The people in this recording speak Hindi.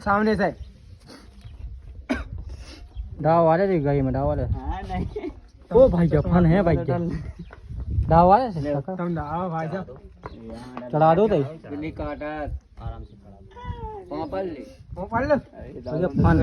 सामने से डाव वाले दिख गई में डाव वाले हाँ नहीं ओ भाई जापान है भाई डाव वाले से तुम दाओ भाई साहब चला दो तो बिल्ली काटा आराम से पकड़ ले वो पढ़ लो फन